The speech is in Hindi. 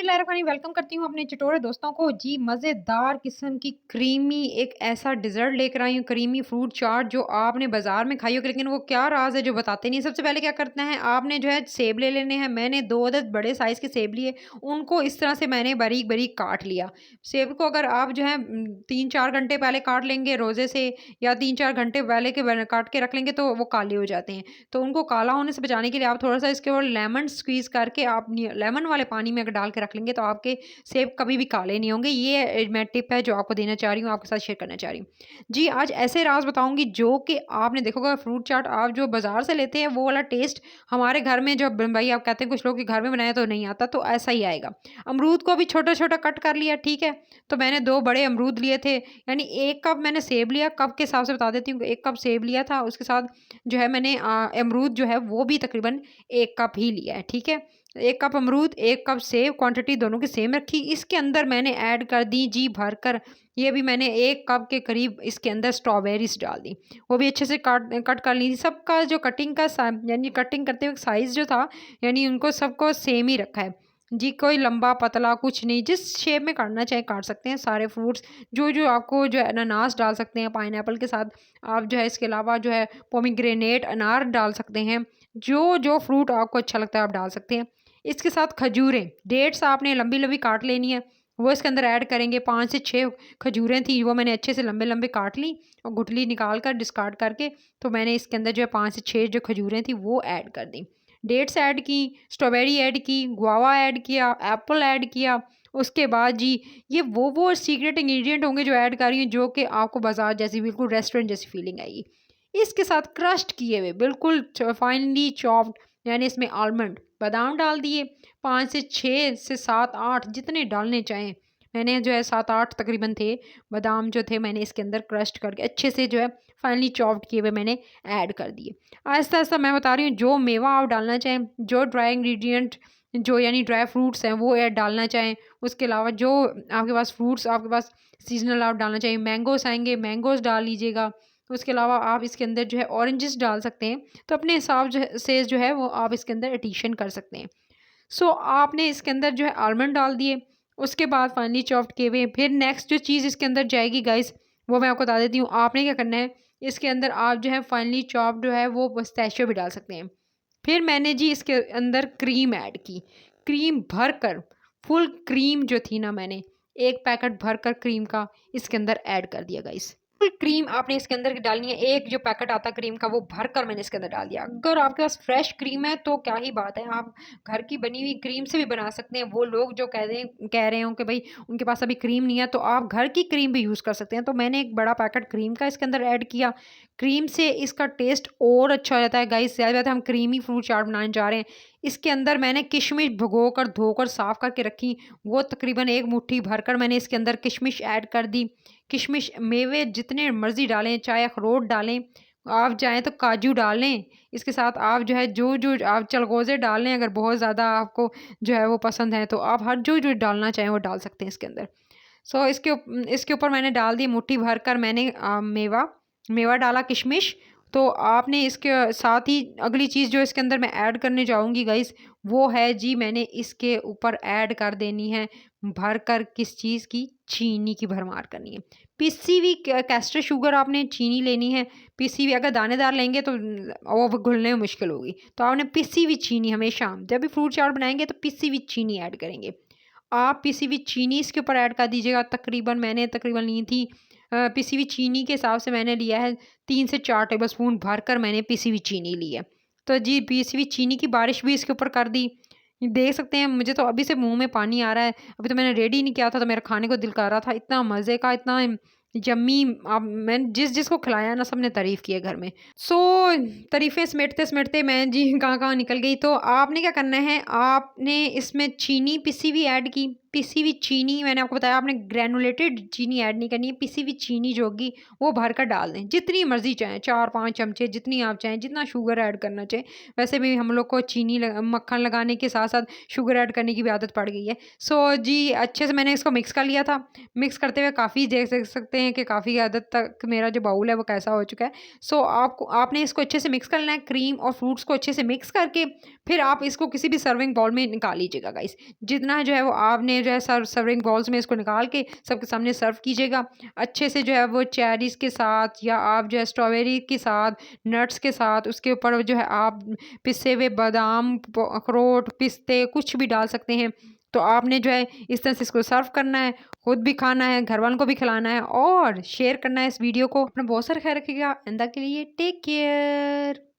बिस्मिल्लाहिर्रहमानिर्रहीम। वेलकम करती हूँ अपने चटोरे दोस्तों को। जी, मज़ेदार किस्म की क्रीमी एक ऐसा डिज़र्ट लेकर आई हूँ, क्रीमी फ्रूट चाट जो आपने बाज़ार में खाई होगी, लेकिन वो क्या राज़ है जो बताते नहीं हैं। सबसे पहले क्या करते हैं, आपने जो है सेब ले लेने हैं। मैंने 2 अदद बड़े साइज़ के सेब लिए, उनको इस तरह से मैंने बारीक-बारीक काट लिया। सेब को अगर आप जो है 3-4 घंटे पहले काट लेंगे रोज़े से, या 3-4 घंटे पहले के बन काट के रख लेंगे तो वो काले हो जाते हैं। तो उनको काला होने से बचाने के लिए आप थोड़ा-सा इसके ऊपर लेमन स्क्वीज़ करके आप नि लेमन वाले पानी में अगर डाल के रख लेंगे तो आपके सेब कभी भी काले नहीं होंगे। ये मैं टिप है जो आपको देना चाह रही हूँ, आपके साथ शेयर करना चाह रही हूँ। जी, आज ऐसे राज़ बताऊँगी जो कि आपने देखा होगा फ्रूट चाट आप जो बाज़ार से लेते हैं वो वाला टेस्ट हमारे घर में जब भई आप कहते हैं कुछ लोग कि घर में बनाया तो नहीं आता, तो ऐसा ही आएगा। अमरूद को भी छोटा-छोटा कट कर लिया, ठीक है? तो मैंने 2 बड़े अमरूद लिए थे, यानी 1 कप मैंने सेब लिया, कप के हिसाब से बता देती हूँ, 1 कप सेब लिया था, उसके साथ जो है मैंने अमरूद जो है वो भी तकरीबन 1 कप ही लिया है, ठीक है? 1 कप अमरूद, 1 कप सेब, क्वांटिटी दोनों की सेम रखी। इसके अंदर मैंने ऐड कर दी जी भरकर, ये भी मैंने 1 कप के करीब इसके अंदर स्ट्रॉबेरीज़ डाल दी। वो भी अच्छे से कट कर ली थी। सबका जो कटिंग का सा यानी कटिंग करते वक़्त साइज़ जो था, यानी उनको सबको सेम ही रखा है। जी, कोई लंबा पतला कुछ नहीं, जिस शेप में काटना चाहे काट सकते हैं। सारे फ्रूट्स जो-जो आपको जो है अनानास डाल सकते हैं पाइनएप्पल के साथ, आप जो है इसके अलावा जो है पोमीग्रेनेट अनार डाल सकते हैं। जो-जो फ्रूट आपको अच्छा लगता है आप डाल सकते हैं। इसके साथ खजूरें, डेट्स आपने लंबी-लंबी काट लेनी है, वो इसके अंदर ऐड करेंगे। 5 से 6 खजूरें थी, वो मैंने अच्छे से लंबे-लंबे काट ली और गुठली निकाल कर डिस्कार्ड करके, तो मैंने इसके अंदर जो है 5 से 6 जो खजूरें थी वो ऐड कर दी। डेट्स ऐड की, स्ट्रॉबेरी ऐड की, गुआवा ऐड किया, एप्पल ऐड किया। उसके बाद जी, ये वो सीक्रेट इंग्रीडिएंट होंगे जो ऐड कर रही हूँ, जो कि आपको बाज़ार जैसी बिल्कुल रेस्टोरेंट जैसी फीलिंग आएगी। इसके साथ क्रश्ड किए हुए बिल्कुल फाइनली चॉप्ड, यानी इसमें आलमंड, बादाम डाल दिए। 5 से 6 से 7 8 जितने डालने चाहें। मैंने जो है 7-8 तकरीबन थे बादाम जो थे, मैंने इसके अंदर क्रश्ड करके अच्छे से जो है फाइनली चॉप्ड किए हुए मैंने ऐड कर दिए। आहिस्ता-आहिस्ता मैं बता रही हूँ, जो मेवा आप डालना चाहें, जो ड्राई इंग्रीडिएंट जो यानी ड्राई फ्रूट्स हैं वो ऐड डालना चाहें, उसके अलावा जो आपके पास फ्रूट्स आपके पास सीज़नल आप डालना चाहें, मैंगोज़ आएँगे, मैंगोज़ डाल लीजिएगा। उसके अलावा आप इसके अंदर जो है ऑरेंजेस डाल सकते हैं, तो अपने हिसाब से जो है वो आप इसके अंदर एडिशन कर सकते हैं। सो आपने इसके अंदर जो है आलमंड डाल दिए, उसके बाद फाइनली चॉप्ड किए हुए। फिर नेक्स्ट जो चीज़ इसके अंदर जाएगी गाइस, वो मैं आपको बता देती हूँ। आपने क्या करना है, इसके अंदर आप जो है फाइनली चॉप्ड जो है वो पिस्ताशियो भी डाल सकते हैं। फिर मैंने जी इसके अंदर क्रीम ऐड की, क्रीम भरकर, फुल क्रीम जो थी ना, मैंने 1 पैकेट भरकर क्रीम का इसके अंदर ऐड कर दिया गाइस। फुल क्रीम आपने इसके अंदर डालनी है, एक जो पैकेट आता है क्रीम का वो भरकर मैंने इसके अंदर डाल दिया। अगर आपके पास फ्रेश क्रीम है तो क्या ही बात है, आप घर की बनी हुई क्रीम से भी बना सकते हैं। वो लोग जो कह रहे हो कि भई उनके पास अभी क्रीम नहीं है, तो आप घर की क्रीम भी यूज़ कर सकते हैं। तो मैंने एक बड़ा पैकेट क्रीम का इसके अंदर ऐड किया। क्रीम से इसका टेस्ट और अच्छा हो जाता है गाइस। ज़ाहिर बात है हम क्रीमी फ्रूट चाट बनाने जा रहे हैं। इसके अंदर मैंने किशमिश भिगोकर, धोकर, साफ़ करके रखी, वो तकरीबन 1 मुट्ठी भरकर मैंने इसके अंदर किशमिश ऐड कर दी। किशमिश मेवे जितने मर्ज़ी डालें, चाहे अखरोट डालें, आप चाहें तो काजू डालें। इसके साथ आप जो है जो आप चलगोज़े डाल लें, अगर बहुत ज़्यादा आपको जो है वो पसंद है, तो आप हर जो डालना चाहें वो डाल सकते हैं इसके अंदर। सो इसके ऊपर मैंने डाल दी मुट्ठी भरकर मैंने मेवा मेवा डाला किशमिश। तो आपने इसके साथ ही अगली चीज़ जो इसके अंदर मैं ऐड करने जाऊँगी गाइस, वो है जी, मैंने इसके ऊपर ऐड कर देनी है भरकर किस चीज़ की, चीनी की भरमार करनी है। पिसी हुई कैस्टर शुगर आपने चीनी लेनी है, पिसी हुई। अगर दानेदार लेंगे तो वो घुलने में मुश्किल होगी, तो आपने पिसी हुई चीनी हमेशा जब भी फ्रूट चाट बनाएँगे तो पिसी हुई चीनी ऐड करेंगे। आप पिसी हुई चीनी इसके ऊपर ऐड कर दीजिएगा। मैंने तकरीबन ली थी पिसी हुई चीनी के हिसाब से मैंने लिया है 3 से 4 टेबलस्पून भरकर मैंने पिसी हुई चीनी ली है। तो जी, पिसी हुई चीनी की बारिश भी इसके ऊपर कर दी। देख सकते हैं, मुझे तो अभी से मुँह में पानी आ रहा है। अभी तो मैंने रेडी नहीं किया था, तो मेरा खाने को दिल कर रहा था। इतना मज़े का, इतना यम्मी। अब मैंने जिसको खिलाया ना, सबने तारीफ़ की है घर में। सो तारीफ़ें समेटते-समेटते मैं जी कहाँ-कहाँ निकल गई। तो आपने क्या करना है, आपने इसमें चीनी पिसी हुई ऐड की। पिसी हुई चीनी, मैंने आपको बताया आपने ग्रैनुलेटेड चीनी ऐड नहीं करनी है, पिसी हुई चीनी जो होगी वो भर कर डाल दें, जितनी मर्ज़ी चाहें 4-5 चमचे जितनी आप चाहें, जितना शुगर ऐड करना चाहें। वैसे भी हम लोग को चीनी मक्खन लगाने के साथ-साथ शुगर ऐड करने की भी आदत पड़ गई है। सो जी, अच्छे से मैंने इसको मिक्स कर लिया था। मिक्स करते हुए काफ़ी देख सकते हैं कि काफ़ी हद तक मेरा जो बाउल है वो कैसा हो चुका है। सो आपने इसको अच्छे से मिक्स कर लेना है, क्रीम और फ्रूट्स को अच्छे से मिक्स करके फिर आप इसको किसी भी सर्विंग बाउल में निकाल लीजिएगा गाइस। जितना जो है वो आपने जो है सर्विंग बाउल्स में इसको निकाल के सबके सामने सर्व कीजिएगा। अच्छे से जो है वो चेरीज़ के साथ या आप जो है स्ट्रॉबेरी के साथ, नट्स के साथ, उसके ऊपर जो है आप पिसे हुए बादाम, अखरोट, पिस्ते कुछ भी डाल सकते हैं। तो आपने जो है इस तरह से इसको सर्व करना है, खुद भी खाना है, घरवालों को भी खिलाना है और शेयर करना है इस वीडियो को। अपना बहुत सारा ख्याल रखिएगा। अंदा के लिए टेक केयर।